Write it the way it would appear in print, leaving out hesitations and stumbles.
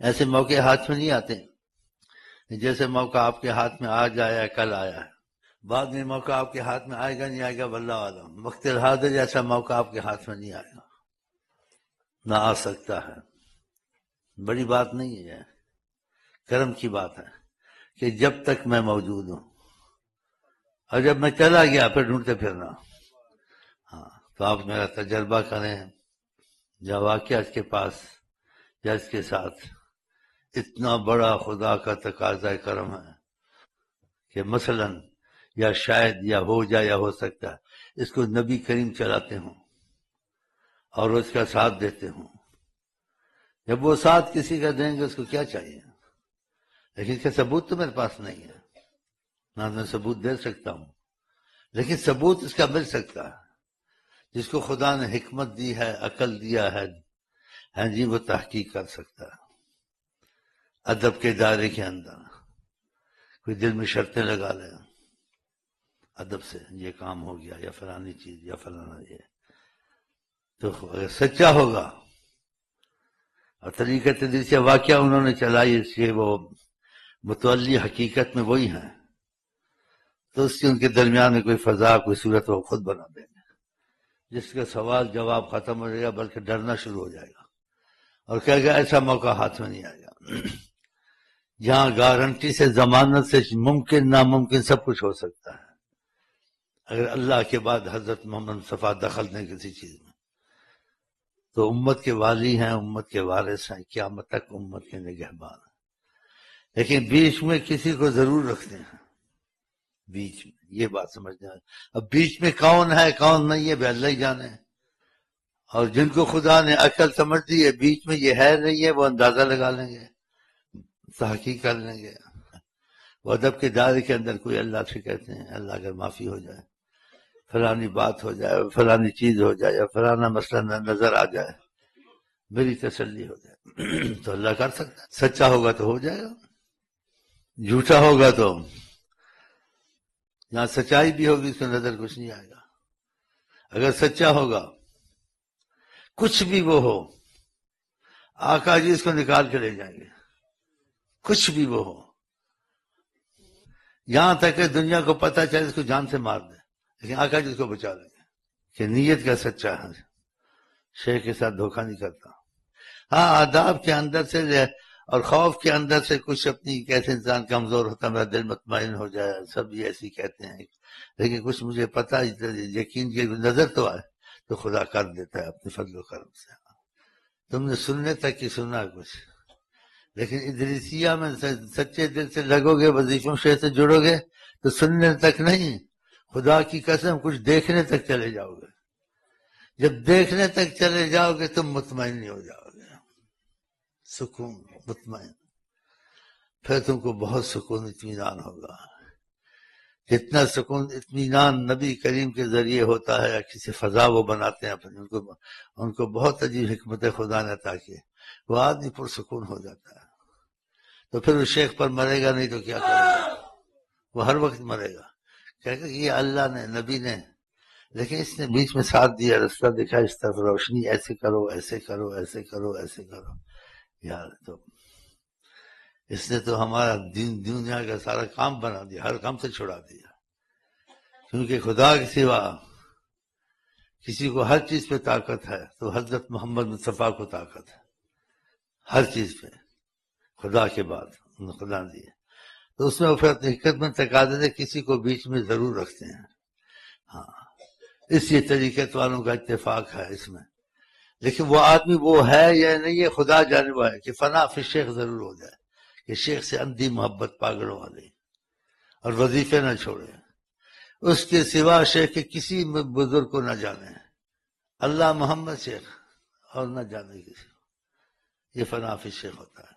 ایسے موقع ہاتھ میں نہیں آتے جیسے موقع آپ کے ہاتھ میں آج آیا کل آیا ہے، بعد میں موقع آپ کے ہاتھ میں آئے گا نہیں آئے گا واللہ عالم۔ وقت الحاضر جیسا موقع آپ کے ہاتھ میں نہیں آئے گا، نہ آ سکتا ہے۔ بڑی بات نہیں ہے، کرم کی بات ہے کہ جب تک میں موجود ہوں، اور جب میں چلا گیا پھر ڈھونڈتے پھرنا۔ ہاں، تو آپ میرا تجربہ کریں، جب واقعہ اس کے پاس یا اس کے ساتھ اتنا بڑا خدا کا تقاضۂ کرم ہے کہ مثلا یا شاید یا ہو جائے یا ہو سکتا ہے اس کو نبی کریم چلاتے ہوں اور اس کا ساتھ دیتے ہوں۔ جب وہ ساتھ کسی کا دیں گے اس کو کیا چاہیے؟ لیکن اس کا ثبوت تو میرے پاس نہیں ہے، نہ میں ثبوت دے سکتا ہوں، لیکن ثبوت اس کا مل سکتا ہے۔ جس کو خدا نے حکمت دی ہے، عقل دیا ہے، ہاں جی، وہ تحقیق کر سکتا ہے ادب کے دائرے کے اندر۔ کوئی دل میں شرطیں لگا لے ادب سے، یہ کام ہو گیا یا فلانی چیز یا فلانا یہ، تو اگر سچا ہوگا اور طریقہ تدریس سے واقعہ انہوں نے چلائی اس کے وہ متولی حقیقت میں وہی ہیں، تو اس سے ان کے درمیان میں کوئی فضا کوئی صورت وہ خود بنا دیں گے، جس کا سوال جواب ختم ہو جائے گا بلکہ ڈرنا شروع ہو جائے گا اور کہے گا ایسا موقع ہاتھ میں نہیں آئے گا۔ جہاں گارنٹی سے ضمانت سے ممکن ناممکن سب کچھ ہو سکتا ہے، اگر اللہ کے بعد حضرت محمد مصطفیٰ دخل دیں کسی چیز میں تو امت کے والی ہیں، امت کے وارث ہیں، قیامت تک امت کے نگہبان ہیں۔ لیکن بیچ میں کسی کو ضرور رکھتے ہیں، بیچ میں، یہ بات سمجھنا ہے۔ اب بیچ میں کون ہے کون نہیں ہے اللہ ہی جانے، اور جن کو خدا نے عقل سمجھ دی ہے بیچ میں یہ ہے نہیں ہے، وہ اندازہ لگا لیں گے، تحقیق کر لیں گے۔ وہ ادب کے دائرے کے اندر کوئی اللہ سے کہتے ہیں اللہ اگر معافی ہو جائے، فلانی بات ہو جائے، فلانی چیز ہو جائے، یا فلانا مسئلہ نظر آ جائے، میری تسلی ہو جائے تو اللہ کر سکتا ہے۔ سچا ہوگا تو ہو جائے گا، جھوٹا ہوگا تو یہاں سچائی بھی ہوگی اس کو نظر کچھ نہیں آئے گا۔ اگر سچا ہوگا کچھ بھی وہ ہو، آقا جی اس کو نکال کے لے جائیں گے، کچھ بھی وہ ہو، یہاں تک کہ دنیا کو پتہ چلے اس کو جان سے مار دے، لیکن آقا جی اس کو بچا لیں گے کہ نیت کا سچا ہے، شیخ کے ساتھ دھوکہ نہیں کرتا۔ ہاں، آداب کے اندر سے اور خوف کے اندر سے کچھ اپنی کیسے انسان کمزور ہوتا ہے، میرا دل مطمئن ہو جائے، سب یہ ایسی کہتے ہیں، لیکن کچھ مجھے پتہ یقین کی نظر تو آئے تو خدا کر دیتا ہے اپنے فضل و کرم سے۔ تم نے سننے تک کی سنا کچھ، لیکن ادریسیہ میں سچے دل سے لگو گے، وظیفوں سے جڑو گے تو سننے تک نہیں، خدا کی قسم کچھ دیکھنے تک چلے جاؤ گے۔ جب دیکھنے تک چلے جاؤ گے تم مطمئن نہیں ہو جاؤ گے، سکون مطمئن، پھر تم کو بہت سکون اطمینان ہوگا۔ جتنا سکون اطمینان نبی کریم کے ذریعے ہوتا ہے، یا کسی فضا وہ بناتے ہیں اپنے، ان کو بہت عجیب حکمت خدا نے عطا کی، وہ آدمی پرسکون ہو جاتا ہے۔ تو پھر اس شیخ پر مرے گا نہیں تو کیا کرے گا؟ وہ ہر وقت مرے گا، کہے گا کہ یہ اللہ نے، نبی نے، لیکن اس نے بیچ میں ساتھ دیا، رستہ دکھا، اس طرف روشنی، ایسے کرو ایسے کرو ایسے کرو ایسے کرو۔ یار تو اس نے تو ہمارا دنیا کا سارا کام بنا دیا، ہر کام سے چھڑا دیا، کیونکہ خدا کے سوا کسی کو ہر چیز پہ طاقت ہے تو حضرت محمد مصطفیٰ کو طاقت ہے ہر چیز پہ، خدا کے بعد خدا نے دی ہے۔ تو اس میں وہ پھر اپنی حکمت میں تقاضے سے کسی کو بیچ میں ضرور رکھتے ہیں۔ ہاں، اس یہ طریقت والوں کا اتفاق ہے اس میں، لیکن وہ آدمی وہ ہے یا نہیں یہ خدا جانے وہ ہے، کہ فنا فی شیخ ضرور ہو جائے، کہ شیخ سے اندھی محبت پاگلوں والی، اور وظیفے نہ چھوڑے، اس کے سوا شیخ کے کسی بزرگ کو نہ جانے، اللہ محمد شیخ اور نہ جانے کسی کو، یہ فنا فی شیخ ہوتا ہے۔